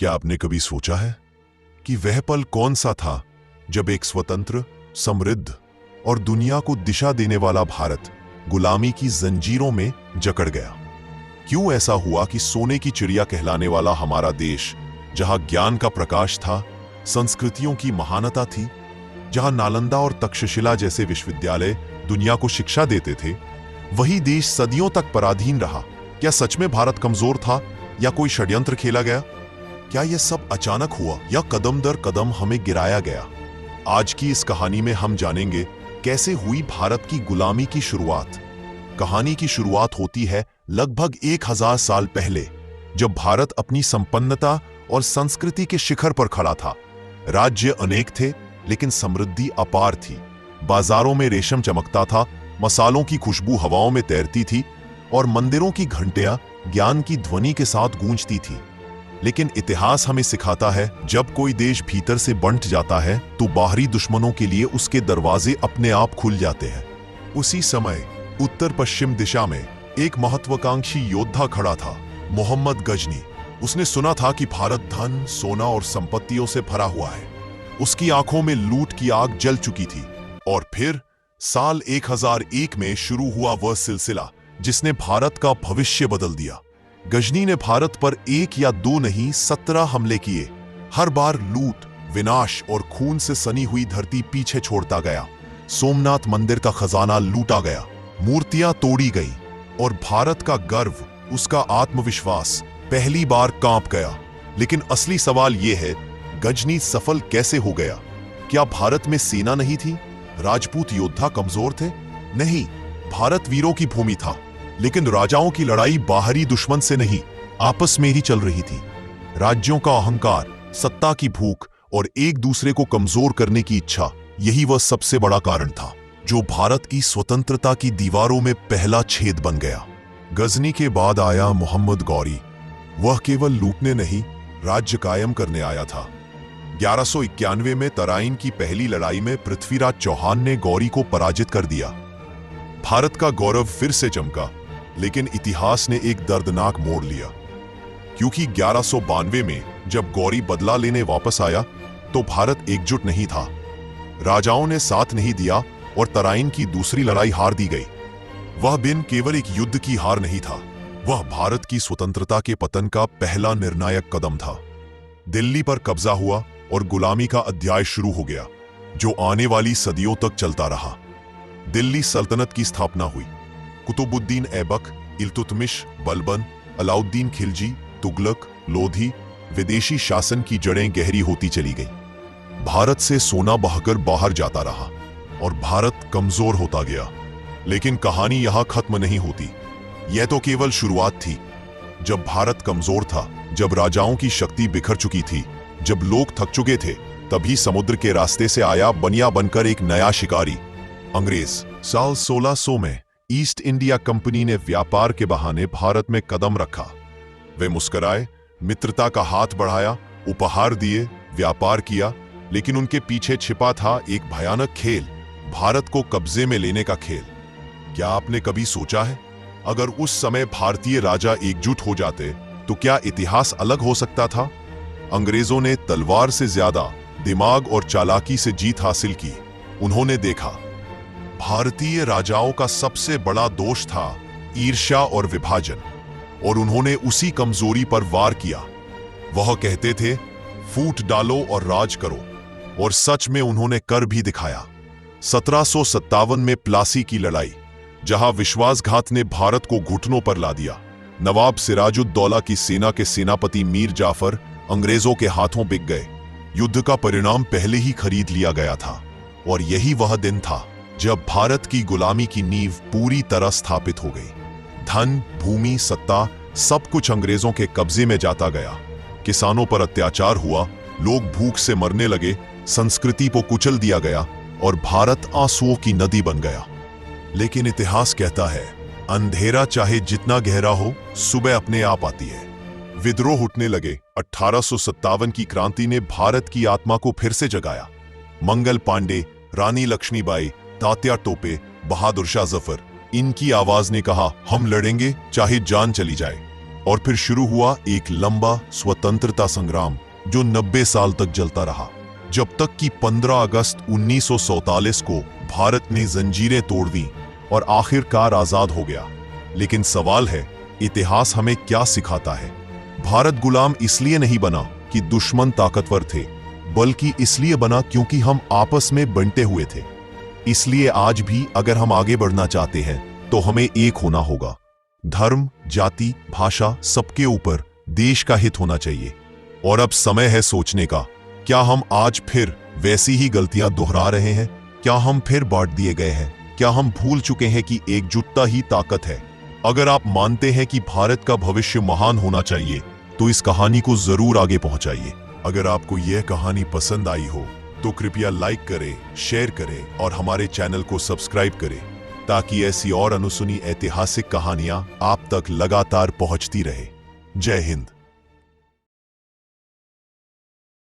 क्या आपने कभी सोचा है कि वह पल कौन सा था जब एक स्वतंत्र, समृद्ध और दुनिया को दिशा देने वाला भारत गुलामी की जंजीरों में जकड़ गया? क्यों ऐसा हुआ कि सोने की चिड़िया कहलाने वाला हमारा देश, जहां ज्ञान का प्रकाश था, संस्कृतियों की महानता थी, जहां नालंदा और तक्षशिला जैसे विश्वविद्यालय दुनिया को शिक्षा देते थे, वही देश सदियों तक पराधीन रहा? क्या सच में भारत कमजोर था या कोई षड्यंत्र खेला गया? क्या यह सब अचानक हुआ या कदम दर कदम हमें गिराया गया? आज की इस कहानी में हम जानेंगे कैसे हुई भारत की गुलामी की शुरुआत। कहानी की शुरुआत होती है लगभग 1000 साल पहले, जब भारत अपनी संपन्नता और संस्कृति के शिखर पर खड़ा था। राज्य अनेक थे, लेकिन समृद्धि अपार थी। बाजारों में रेशम चमकता था, मसालों की खुशबू हवाओं में तैरती थी और मंदिरों की घंटियां ज्ञान की ध्वनि के साथ गूंजती थी। लेकिन इतिहास हमें सिखाता है, जब कोई देश भीतर से बंट जाता है तो बाहरी दुश्मनों के लिए उसके दरवाजे अपने आप खुल जाते हैं। उसी समय उत्तर पश्चिम दिशा में एक महत्वाकांक्षी योद्धा खड़ा था, मोहम्मद गजनी। उसने सुना था कि भारत धन, सोना और संपत्तियों से भरा हुआ है। उसकी आंखों में लूट की आग जल चुकी थी। और फिर साल 1001 में शुरू हुआ वह सिलसिला जिसने भारत का भविष्य बदल दिया। गजनी ने भारत पर 1 या 2 नहीं, 17 हमले किए। हर बार लूट, विनाश और खून से सनी हुई धरती पीछे छोड़ता गया। सोमनाथ मंदिर का खजाना लूटा गया, मूर्तियां तोड़ी गई और भारत का गर्व, उसका आत्मविश्वास पहली बार कांप गया। लेकिन असली सवाल यह है, गजनी सफल कैसे हो गया? क्या भारत में सेना नहीं थी? राजपूत योद्धा कमजोर थे? नहीं, भारत वीरों की भूमि था। लेकिन राजाओं की लड़ाई बाहरी दुश्मन से नहीं, आपस में ही चल रही थी। राज्यों का अहंकार, सत्ता की भूख और एक दूसरे को कमजोर करने की इच्छा, यही वह सबसे बड़ा कारण था जो भारत की स्वतंत्रता की दीवारों में पहला छेद बन गया। गजनी के बाद आया मोहम्मद गौरी। वह केवल लूटने नहीं, राज्य कायम करने आया था। 1191 में तराइन की पहली लड़ाई में पृथ्वीराज चौहान ने गौरी को पराजित कर दिया। भारत का गौरव फिर से चमका। लेकिन इतिहास ने एक दर्दनाक मोड़ लिया, क्योंकि 1192 में जब गौरी बदला लेने वापस आया तो भारत एकजुट नहीं था। राजाओं ने साथ नहीं दिया और तराइन की दूसरी लड़ाई हार दी गई। वह दिन केवल एक युद्ध की हार नहीं था, वह भारत की स्वतंत्रता के पतन का पहला निर्णायक कदम था। दिल्ली पर कब्जा हुआ और गुलामी का अध्याय शुरू हो गया, जो आने वाली सदियों तक चलता रहा। दिल्ली सल्तनत की स्थापना हुई। कुतुबुद्दीन ऐबक, इल्तुतमिश, बलबन, अलाउद्दीन खिलजी, तुगलक, लोधी, विदेशी शासन की जड़ें गहरी होती चली गई। भारत से सोना बहकर बाहर जाता रहा और भारत कमजोर होता गया। लेकिन कहानी यहां खत्म नहीं होती। यह तो केवल शुरुआत थी। जब भारत कमजोर था, जब राजाओं की शक्ति बिखर चुकी थी, जब लोग थक चुके थे, तभी समुद्र के रास्ते से आया बनिया बनकर एक नया शिकारी, अंग्रेज। साल 1600 में ईस्ट इंडिया कंपनी ने व्यापार के बहाने भारत में कदम रखा। वे मुस्कुराए, मित्रता का हाथ बढ़ाया, उपहार दिए, व्यापार किया। लेकिन उनके पीछे छिपा था एक भयानक खेल, भारत को कब्जे में लेने का खेल। क्या आपने कभी सोचा है, अगर उस समय भारतीय राजा एकजुट हो जाते तो क्या इतिहास अलग हो सकता था? अंग्रेजों ने तलवार से ज्यादा दिमाग और चालाकी से जीत हासिल की। उन्होंने देखा, भारतीय राजाओं का सबसे बड़ा दोष था ईर्ष्या और विभाजन, और उन्होंने उसी कमजोरी पर वार किया। वह कहते थे, फूट डालो और राज करो, और सच में उन्होंने कर भी दिखाया। 1757 में प्लासी की लड़ाई, जहां विश्वासघात ने भारत को घुटनों पर ला दिया। नवाब सिराजुद्दौला की सेना के सेनापति मीर जाफर अंग्रेजों के हाथों बिक गए। युद्ध का परिणाम पहले ही खरीद लिया गया था, और यही वह दिन था जब भारत की गुलामी की नींव पूरी तरह स्थापित हो गई। धन, भूमि, सत्ता, सब कुछ अंग्रेजों के कब्जे में जाता गया। किसानों पर अत्याचार हुआ, लोग भूख से मरने लगे, संस्कृति को कुचल दिया गया और भारत आंसुओं की नदी बन गया। लेकिन इतिहास कहता है, अंधेरा चाहे जितना गहरा हो, सुबह अपने आप आती है। विद्रोह उठने लगे। 1857 की क्रांति ने भारत की आत्मा को फिर से जगाया। मंगल पांडे, रानी लक्ष्मीबाई, तात्या टोपे, बहादुर शाह जफर, इनकी आवाज ने कहा, हम लड़ेंगे चाहे जान चली जाए। और फिर शुरू हुआ एक लंबा स्वतंत्रता संग्राम जो 90 साल तक चलता रहा, जब तक कि 15 अगस्त 1947 को भारत ने जंजीरें तोड़ दी और आखिरकार आजाद हो गया। लेकिन सवाल है, इतिहास हमें क्या सिखाता है? भारत गुलाम इसलिए नहीं बना कि दुश्मन ताकतवर थे, बल्कि इसलिए बना क्योंकि हम आपस में बंटे हुए थे। इसलिए आज भी अगर हम आगे बढ़ना चाहते हैं तो हमें एक होना होगा। धर्म, जाति, भाषा, सबके ऊपर देश का हित होना चाहिए। और अब समय है सोचने का, क्या हम आज फिर वैसी ही गलतियां दोहरा रहे हैं? क्या हम फिर बांट दिए गए हैं? क्या हम भूल चुके हैं कि एकजुटता ही ताकत है? अगर आप मानते हैं कि भारत का भविष्य महान होना चाहिए तो इस कहानी को जरूर आगे पहुंचाइए। अगर आपको यह कहानी पसंद आई हो तो कृपया लाइक करें, शेयर करें और हमारे चैनल को सब्सक्राइब करें, ताकि ऐसी और अनसुनी ऐतिहासिक कहानियां आप तक लगातार पहुंचती रहे। जय हिंद।